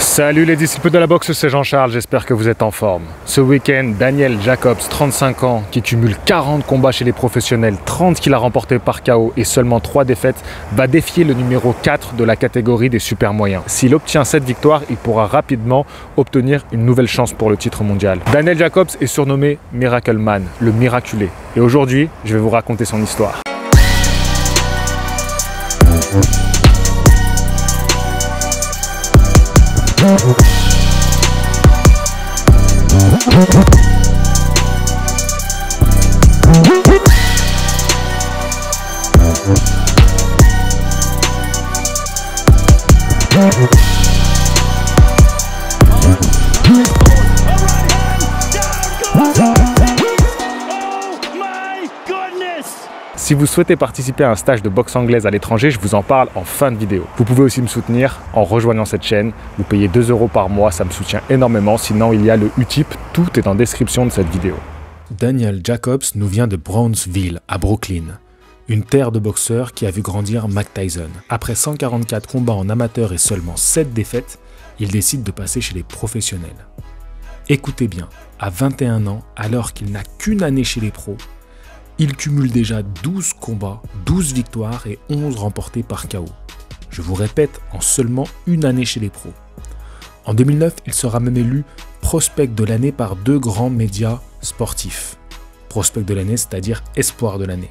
Salut les disciples de la boxe, c'est Jean-Charles, j'espère que vous êtes en forme. Ce week-end, Daniel Jacobs, 35 ans, qui cumule 40 combats chez les professionnels, 30 qu'il a remportés par KO et seulement 3 défaites, va défier le numéro 4 de la catégorie des super moyens. S'il obtient cette victoire, il pourra rapidement obtenir une nouvelle chance pour le titre mondial. Daniel Jacobs est surnommé Miracle Man, le miraculé. Et aujourd'hui, je vais vous raconter son histoire. Si vous souhaitez participer à un stage de boxe anglaise à l'étranger, je vous en parle en fin de vidéo. Vous pouvez aussi me soutenir en rejoignant cette chaîne. Vous payez 2 € par mois, ça me soutient énormément. Sinon, il y a le Utip, tout est en description de cette vidéo. Daniel Jacobs nous vient de Brownsville, à Brooklyn. Une terre de boxeurs qui a vu grandir Mike Tyson. Après 144 combats en amateur et seulement 7 défaites, il décide de passer chez les professionnels. Écoutez bien, à 21 ans, alors qu'il n'a qu'une année chez les pros, il cumule déjà 12 combats, 12 victoires et 11 remportés par KO. Je vous répète, en seulement une année chez les pros. En 2009, il sera même élu prospect de l'année par 2 grands médias sportifs. Prospect de l'année, c'est-à-dire espoir de l'année.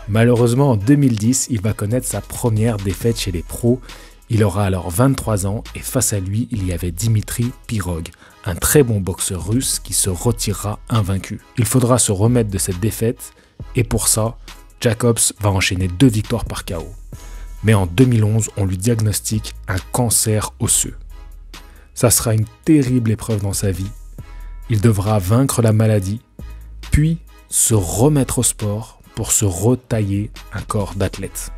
Malheureusement, en 2010, il va connaître sa première défaite chez les pros. Il aura alors 23 ans et face à lui, il y avait Dimitri Pirog, un très bon boxeur russe qui se retirera invaincu. Il faudra se remettre de cette défaite et pour ça, Jacobs va enchaîner 2 victoires par KO. Mais en 2011, on lui diagnostique un cancer osseux. Ça sera une terrible épreuve dans sa vie. Il devra vaincre la maladie, puis se remettre au sport pour se retailler un corps d'athlète.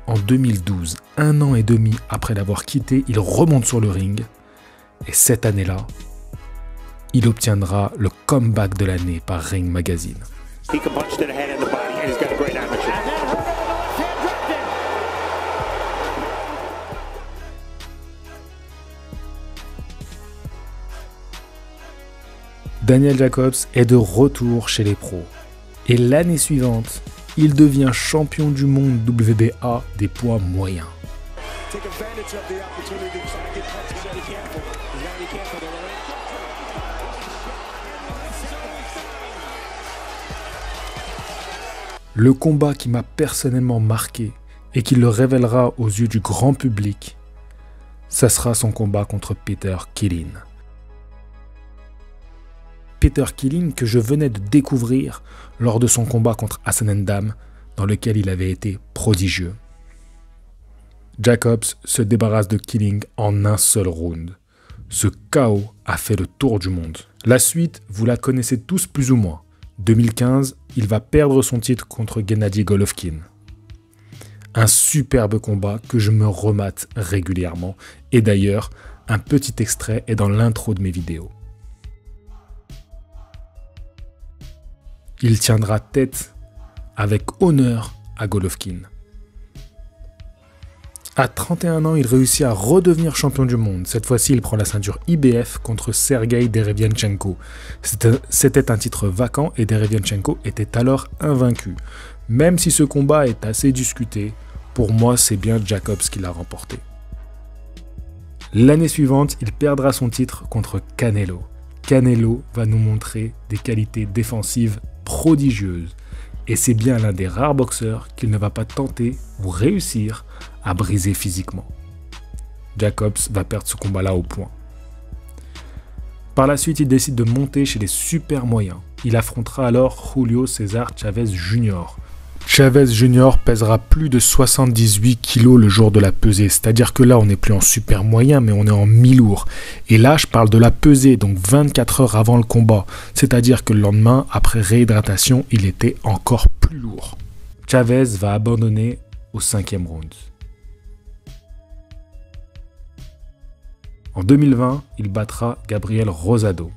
En 2012, 1 an et demi après l'avoir quitté, il remonte sur le ring et cette année-là, il obtiendra le comeback de l'année par Ring Magazine. Daniel Jacobs est de retour chez les pros et l'année suivante, il devient champion du monde WBA des poids moyens. Le combat qui m'a personnellement marqué et qui le révélera aux yeux du grand public, ça sera son combat contre Peter Quillin. Peter Quillin que je venais de découvrir lors de son combat contre Hassan N'Dam, dans lequel il avait été prodigieux. Jacobs se débarrasse de Quillin en un seul round. Ce KO a fait le tour du monde. La suite, vous la connaissez tous plus ou moins. 2015, il va perdre son titre contre Gennady Golovkin. Un superbe combat que je me remate régulièrement. Et d'ailleurs, un petit extrait est dans l'intro de mes vidéos. Il tiendra tête avec honneur à Golovkin. À 31 ans, il réussit à redevenir champion du monde. Cette fois-ci, il prend la ceinture IBF contre Sergei Derevianchenko. C'était un titre vacant et Derevianchenko était alors invaincu. Même si ce combat est assez discuté, pour moi, c'est bien Jacobs qui l'a remporté. L'année suivante, il perdra son titre contre Canelo. Canelo va nous montrer des qualités défensives prodigieuses. Et c'est bien l'un des rares boxeurs qu'il ne va pas tenter ou réussir à briser physiquement. Jacobs va perdre ce combat-là au point. Par la suite, il décide de monter chez les super moyens. Il affrontera alors Julio César Chavez Jr. Chavez Jr. pèsera plus de 78 kg le jour de la pesée, c'est-à-dire que là on n'est plus en super moyen mais on est en mi-lourd. Et là je parle de la pesée, donc 24 heures avant le combat, c'est-à-dire que le lendemain, après réhydratation, il était encore plus lourd. Chavez va abandonner au 5e round. En 2020, il battra Gabriel Rosado.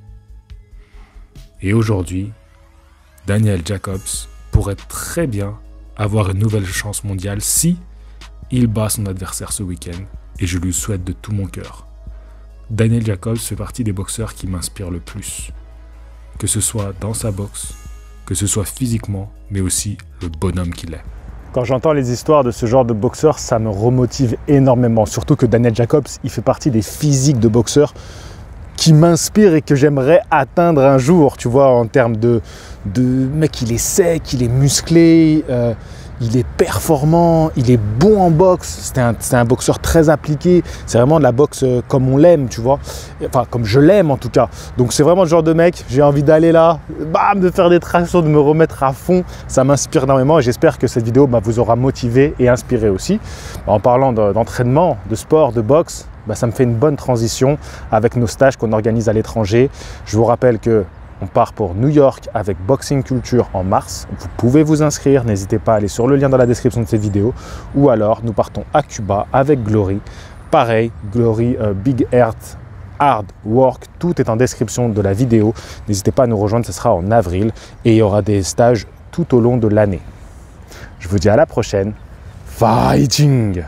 Et aujourd'hui, Daniel Jacobs pourrait très bien avoir une nouvelle chance mondiale si il bat son adversaire ce week-end, et je lui souhaite de tout mon cœur. Daniel Jacobs fait partie des boxeurs qui m'inspirent le plus. Que ce soit dans sa boxe, que ce soit physiquement, mais aussi le bonhomme qu'il est. Quand j'entends les histoires de ce genre de boxeur, ça me remotive énormément. Surtout que Daniel Jacobs, il fait partie des physiques de boxeurs qui m'inspirent et que j'aimerais atteindre un jour. Tu vois, en termes de mec, il est sec, il est musclé, il est performant, il est bon en boxe. C'est un boxeur très appliqué. C'est vraiment de la boxe comme on l'aime, tu vois. Enfin, comme je l'aime en tout cas. Donc c'est vraiment le genre de mec, j'ai envie d'aller là, bam, de faire des tractions, de me remettre à fond. Ça m'inspire énormément et j'espère que cette vidéo vous aura motivé et inspiré aussi. En parlant d'entraînement, de sport, de boxe, ça me fait une bonne transition avec nos stages qu'on organise à l'étranger. Je vous rappelle que on part pour New York avec Boxing Culture en mars. Vous pouvez vous inscrire, n'hésitez pas à aller sur le lien dans la description de cette vidéo. Ou alors, nous partons à Cuba avec Glory. Pareil, Glory Big Earth Hard Work, tout est en description de la vidéo. N'hésitez pas à nous rejoindre, ce sera en avril. Et il y aura des stages tout au long de l'année. Je vous dis à la prochaine. Fighting!